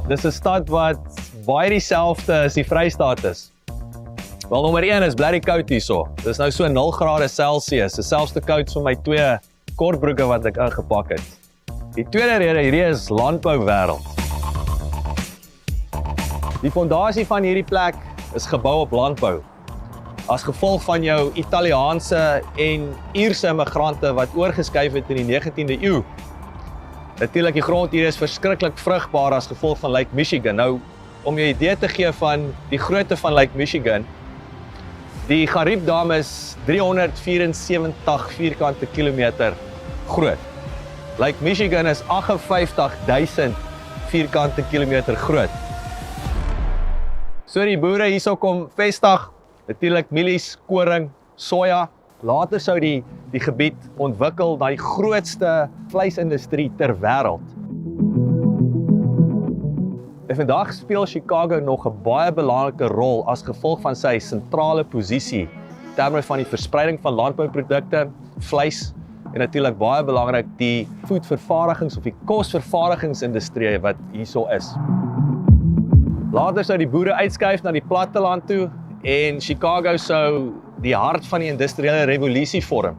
Dis 'n stad wat baie dieselfde as die Vrystaat is. Wel, nommer 1 is blerrie koud hierso. Dis nou so 0 grade Celsius, dis selfs te koud vir my 2 kortbroeke wat ek ingepak het. Die tweede rede hierdie is landbouwêreld. Die fondasie van hierdie plek is gebou op landbou. As gevolg van jou Italiaanse en Ierse immigrante wat oorgeskuif het in die 19de eeu. Natuurlik, die grond hier is verskriklik vrugbaar as gevolg van Lake Michigan. Nou, om jou 'n idee te gee van die grootte van Lake Michigan, die Gariepdam is 374 vierkante kilometer groot. Lake Michigan is 58.000 vierkante kilometer groot. So die boere hierso kom vestig, natuurlik mielies, koring, soja. Later sou die gebied ontwikkel na die grootste vleisindustrie ter wêreld. En vandag speel Chicago nog 'n baie belangrike rol as gevolg van sy sentrale posisie in terme van die verspreiding van landbouprodukte, vleis en natuurlik baie belangrik die voedvervaardigings of die kosvervaardigingsindustrie wat hierso is. Later sou die boere uitskuif na die platteland toe en Chicago sou die hart van die industriële revolusie vorm.